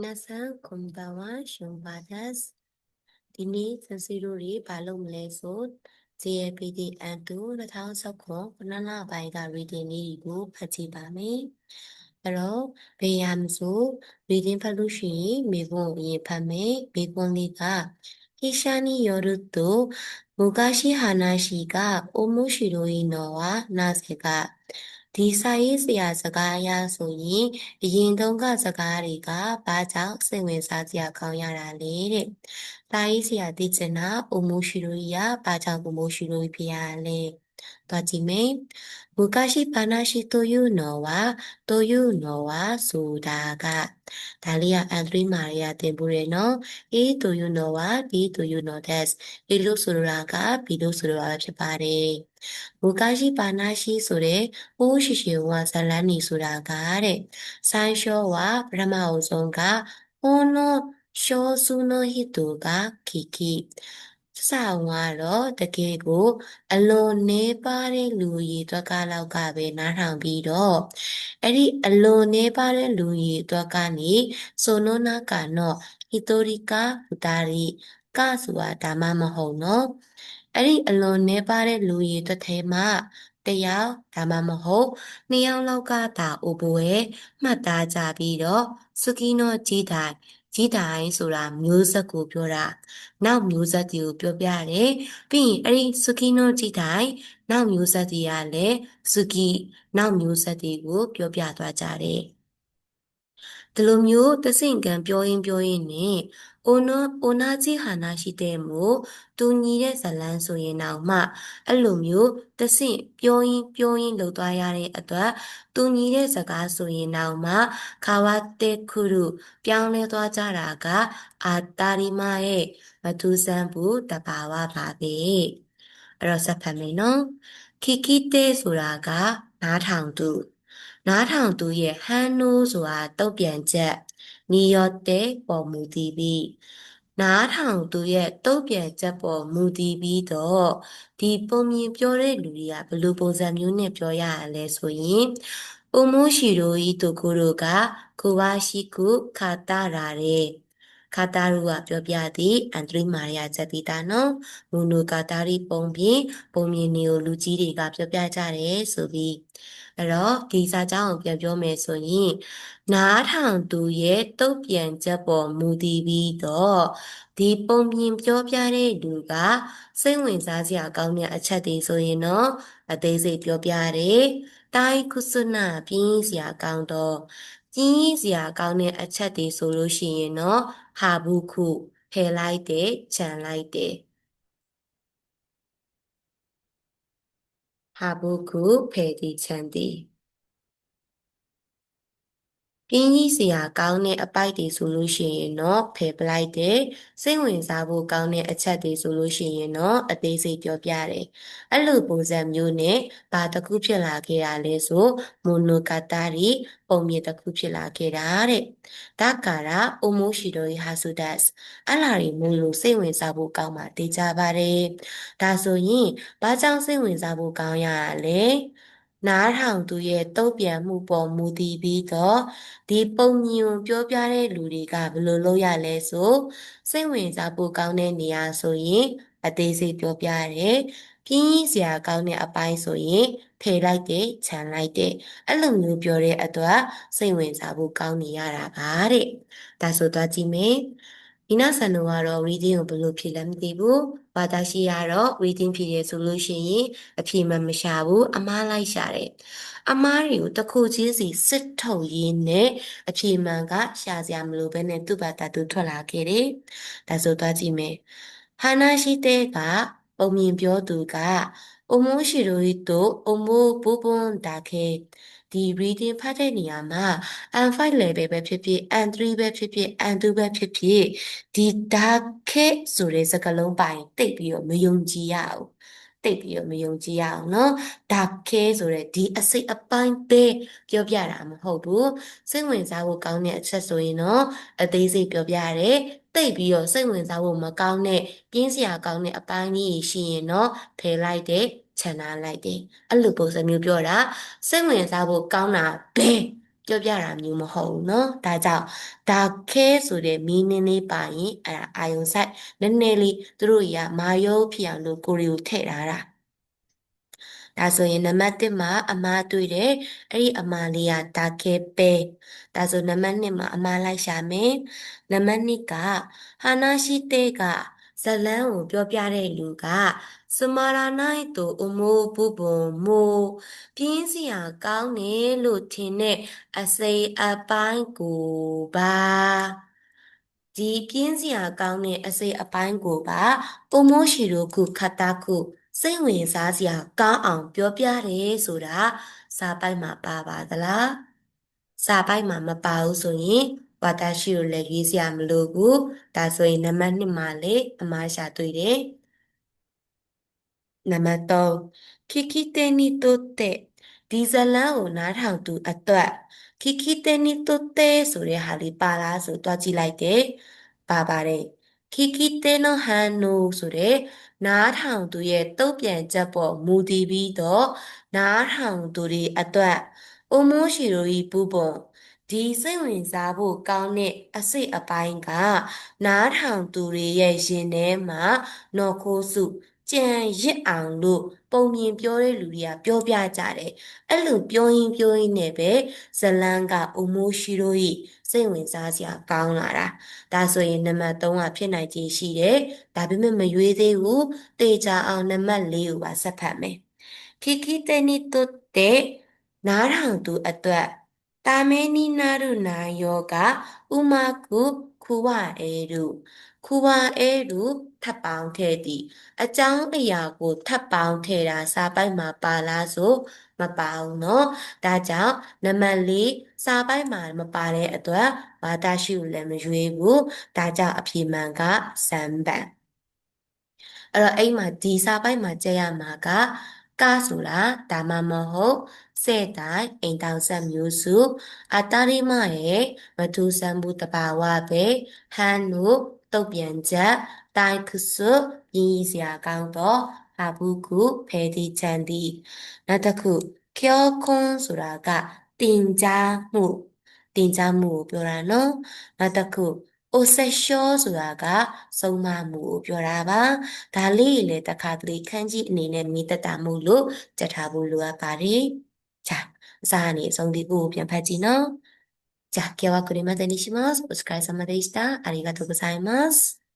皆さん、こんばんは、シュンバです。ဒီနေ့စစီတို့တွေဘာလုပ်မလဲဆို JLPT N2 2019ခုနလပိုင်းက reading လေးကိုဖတ်ကြည့်ပါမယ်။အဲ့တော့ဘယ်ရမဆို reading ဖတ်လို့ရှိရင်မေခွန်းရေးဖတ်မယ်။မေခွန်းလေးကヒシャによると昔話が面白いのはなぜかဒီစာရေးဆရာစကားအရဆိုရင်အရင်တုန်းကစကားတွေကဘာကြောင့်စိတ်ဝင်စားစရာကောင်းရတာလဲတဲ့။စာရေးဆရာသိချင်တာအမိုးရှိလို့ရဘာကြောင့်အမိုးရှိလို့ဖြစ်ရလဲ။သွားကြည့်မယ်။昔話というのはဆိုတာကဒါလေးကအန်ဒရီမာရီယာတင်ပို့ရနော်။ A というのは B というのです။ A လို့ဆိုလိုတာက B လို့ဆိုလိုတာပဲဖြစ်ပါတယ်။昔話ဆိုတဲ့ဟိုးရှိရှိဝါဇလန်နီဆိုတာကတဲ့最初はပထမအဆုံးကほんの少数の人が聞きစကတော့တကယ်ကိုအလွန်နည်းပါးတဲ့လူရည်အတွက်ကလောက်ကပဲနားထောင်ပြီးတော့အဲ့ဒီအလွန်နည်းပါးတဲ့လူရည်အတွက်ကနေဆိုနိုနာကနော်ဟီတိုရီကာဟူတာရီကဆိုတာဒါမှမဟုတ်နော်အဲ့ဒီအလွန်နည်းပါးတဲ့လူရည်အတွက်ထဲမှာတယောက်ဒါမှမဟုတ်နှစ်ယောက်လောက်ကဒါအိုဘွယ်မှတ်သားကြပြီးတော့စုကီနိုကြီးတိုင်းဆိုတာမျိုးဆက်ကိုပြောတာနောက်မျိုးဆက်တွေကိုပြောပြတယ်ပြီးရင်အဲ့ဒီစုကီနိုကြီးတိုင်းနောက်မျိုးဆက်တွေကလည်းစုကီနောက်မျိုးဆက်တွေကိုပြောပြသွားကြတယ်ဒီလိုမျိုးတဆင့်ကံပြောရင်းနဲ့အိုနာဂျီဟာနာရှိတဲ့မို့တူညီတဲ့ဇလန်းဆိုရင်တော့မှအဲ့လိုမျိုးတဆင့်ပြောရင်းလုပ်သွားရတဲ့အတွက်တူညီတဲ့စကားဆိုရင်တော့မှခါဝတဲခုရုပြောင်းလဲသွားကြတာကအာတာရီမရဲ့မထူးဆန်းဘူးတဘာဝပါပဲအဲ့တော့ဆက်ဖတ်မယ်နော်ခီကီတဲဆိုတာကနားထောင်သူရဲ့ဟန်နိုးဆိုတာတုတ်ပြန်ချက်နီယော့တဲ့ပေါ်မူတည်ပြီးနားထောင်သူရဲ့တုတ်ပြန်ချက်ပေါ်မူတည်ပြီးတော့ဒီပုံမြင်ပြောတဲ့လူတွေကဘယ်လိုပုံစံမျိုးနဲ့ပြောရလဲဆိုရင်အိုမိုရှိရိုဤတိုကိုရိုကကိုဝါရှိကုခါတာရာတဲ့ခါတာရူကပြောပြသည်အန်ဒရီမာရီယာချက်တီတာနော်မူနိုကာတာရီပုံပြင်နေကိုလူကြီးတွေကပြောပြကြတယ်ဆိုပြီးအဲ့တော့ဒီစာကြောင်းကိုပြန်ပြောမယ်ဆိုရင်နားထောင်သူရဲ့တုတ်ပြန်ချက်ပေါ်မူတည်ပြီးတော့ဒီပုံပြင်ပြောပြတဲ့လူကစိတ်ဝင်စားစရာကောင်းတဲ့အချက်တွေဆိုရင်တော့အသေးစိတ်ပြောပြတယ်။တိုင်းခုစွနာပြင်းစရာကောင်းတော့ပြင်းစရာကောင်းတဲ့အချက်တွေဆိုလို့ရှိရင်တော့ဟာဘူးခုဖယ်လိုက်တယ်ခြံလိုက်တယ်ဟာဘူးခုဖယ်သည်ခြံသည်ပြင်းကြီးစရာကောင်းတဲ့အပိုက်တွေဆိုလို့ရှိရင်တော့ဖယ်ပလိုက်တယ်စိတ်ဝင်စားဖို့ကောင်းတဲ့အချက်တွေဆိုလို့ရှိရင်တော့အသေးစိတ်ပြောပြတယ်အဲ့လိုပုံစံမျိုးနဲ့ဘာတစ်ခုဖြစ်လာခဲ့ရလဲဆိုမိုနိုကာတာရီပုံမြင်တစ်ခုဖြစ်လာခဲ့တာတဲ့ဒါကာရာအိုမိုရှိတိုရီဟာဆူဒတ်အဲ့လာရီမို့လို့စိတ်ဝင်စားဖို့ကောင်းမှသိကြပါတယ်ဒါဆိုရင်ဘာကြောင့်စိတ်ဝင်စားဖို့ကောင်းရလဲနားထောင်သူရဲ့တုံ့ပြန်မှုပေါ်မူတည်ပြီးတော့ဒီပုံမြင်ကိုပြောပြတဲ့လူတွေကဘယ်လိုလုပ်ရလဲဆိုစိတ်ဝင်စားဖို့ကောင်းတဲ့နေရာဆိုရင်အသေးစိတ်ပြောပြရတယ်ပြင်းစရာကောင်းတဲ့အပိုင်းဆိုရင်ဖယ်လိုက်တယ်ခြံလိုက်တယ်အဲ့လိုမျိုးပြောတဲ့အတွက်စိတ်ဝင်စားဖို့ကောင်းနေရတာပါတဲ့ဒါဆိုသွားကြည့်မယ်ဒီနောက်ဆန်တို့ကတော့ reading ကိုဘယ်လိုဖြေလဲမသိဘူးဘာသာရှိရတော့ reading ဖြေရဆိုလို့ရှိရင်အဖြေမှမရှာဘူးအမားလိုက်ရှာတယ်အမားတွေကိုတစ်ခုချင်းစီစစ်ထုတ်ရင်းနဲ့အဖြေမှန်ကရှာစရာမလိုဘဲနဲ့သူ့ဘာသာသူထွက်လာခဲ့တယ်ဒါဆိုသွားကြည့်မယ်ဟာနာရှိတဲ့ကပုံမြင်ပြောသူကအမိုးရှိရိုရီတို့အမိုးပူပွန်ဒါခဲဒီ reading ဖတ်တဲ့နေရာမှာ N5 level ပဲဖြစ်ဖြစ် N3 ပဲဖြစ်ဖြစ် N2 ပဲဖြစ်ဖြစ်ဒီဒါခဲဆိုတဲ့စကားလုံးပိုင်တိတ်ပြီးတော့မယုံကြည်ရဘူးတိတ်ပြီးတော့မယုံကြည်ရအောင်နော်ဒါခဲဆိုတဲ့ဒီအစိတ်အပိုင်းပဲပြောပြတာမဟုတ်ဘူးစိတ်ဝင်စားဖို့ကောင်းတဲ့အချက်ဆိုရင်တော့အသေးစိတ်ပြောပြရတယ်တိတ်ပြီးတော့စိတ်ဝင်စားဖို့မကောင်းတဲ့ပြင်းစရာကောင်းတဲ့အပိုင်းကြီးရှိရင်တော့ဖယ်လိုက်တဲ့ခြံထားလိုက်တယ်အဲ့လိုပုံစံမျိုးပြောတာစိတ်ဝင်စားဖို့ကောင်းတာဘယ် ပြောပြတာမျိုးမဟုတ်ဘူးเนาะဒါကြောင့်ဒါခဲဆိုတဲ့ meaning လေးပါရင်အဲ့ဒါအာယုံစိုက်နည်းနည်းလေးသူတို့ကြီးကမာယုတ်ဖြစ်အောင်လို့ကိုရီကိုထည့်ထားတာဒါဆိုရင်နံပါတ်1မှာအမားတွေ့တယ်အဲ့ဒီအမားလေးကဒါခဲပဲဒါဆိုနံပါတ်2မှာအမားလိုက်ရှာမယ်နံပါတ်2ကဟာနာရှိတဲ့ကဇလန်းကိုပြောပြတဲ့လူကစမာရာနိုင်တူအမိုးပူပုံမိုးပြင်းစရာကောင်းတယ်လို့ထင်တဲ့အစိပ်အပိုင်းကိုပါဒီပြင်းစရာကောင်းတဲ့အစိပ်အပိုင်းကိုပါအမိုးရှိတို့ခုခတ်တာခုစိတ်ဝင်စားစရာကောင်းအောင်ပြောပြတယ်ဆိုတာစာပိုက်မှာပါပါသလားစာပိုက်မှာမပါဘူးဆိုရင်ဝါတာရှိကိုလည်းရေးစရာမလိုဘူးဒါဆိုရင်နံပါတ်2မှာလေအမားရှာတွေ့တယ်နံပါတ်3ခိခိတေနီတိုတဲ့ဒီဇလန်ကိုနားထောင်သူအတွက်ခိခိတေနီတိုတဲ့ဆိုတဲ့ဟာလေးပါလားဆိုတွားကြည့်လိုက်တယ်ပါပါတယ်ခိခိတေနိုဟန်နိုဆိုတဲ့နားထောင်သူရဲ့တုံ့ပြန်ချက်ပေါ်မူတည်ပြီးတော့နားထောင်သူတွေအတွက်အိုမိုးရှိရိုဤပူပုံဒီစိတ်ဝင်စားဖို့ကောင်းတဲ့အစိတ်အပိုင်းကနားထောင်သူတွေရဲ့ရင်ထဲမှာနော်ခိုးစုကြံရစ်အောင်လို့ပုံမြင်ပြောတဲ့လူတွေကပြောပြကြတယ်အဲ့လိုပြောရင်းနဲ့ပဲဇလန်းကအမိုးရှိရိုဤစိတ်ဝင်စားစရာကောင်းလာတာဒါဆိုရင်နံပါတ်3ကဖြစ်နိုင်ခြေရှိတယ်ဒါပေမဲ့မရွေးသေးဘူးတေချာအောင်နံပါတ်4ကိုပါဆက်ဖတ်မယ်ခိခိတေနီတုတ်တဲ့နားထောင်သူအတွက်တာမဲနီနာရုနာယောကဥမာကုခုဝအဲရုခုဝအဲရုထပ်ပေါင်းခဲ့သည်အကြောင်းအရာကိုထပ်ပေါင်းထည့်တာစာပိုက်မှာပါလားဆိုမပါဘူးเนาะဒါကြောင့်နံပါတ်4စာပိုက်မှာမပါတဲ့အတွက်ဘာသာရှိကိုလည်းမရွေးဘူးဒါကြောင့်အဖြေမှန်ကစမ်းပန်အဲ့တော့အဲ့မှာဒီစာပိုက်မှာကြည့်ရမှာကဆိုတာဒါမှမဟုတ်စဲ့တိုင်းအိမ်တောင်ဆက်မျိုးစုအတာရိမရဲ့မထူးဆန်းမှုတဘာဝပဲဟန်နုတုတ်ပြန်ချက်တိုင်ခုစုရင်းစရာကောင်းတော့ဟာဘူးခုဖဲဒီချန်ဒီနောက်တစ်ခုကျောခွန်းဆိုတာကတင်ကြားမှုတင်ကြားမှုကိုပြောတာနော်နောက်တစ်ခုအိုဆက်ရှောဆိုတာကစုံမမှုကိုပြောတာပါဒါလေးလေတခါတလေခန်းကြီးအနေနဲ့မိသက်တာမှုလို့ကြက်ထားဖို့လိုအပ်ပါတယ်じゃあအစားအနေအဆုံးဒီကိုပြန်ဖတ်ကြည့်နော်じゃあ今日はこれまでにします。お疲れ様でした。ありがとうございます。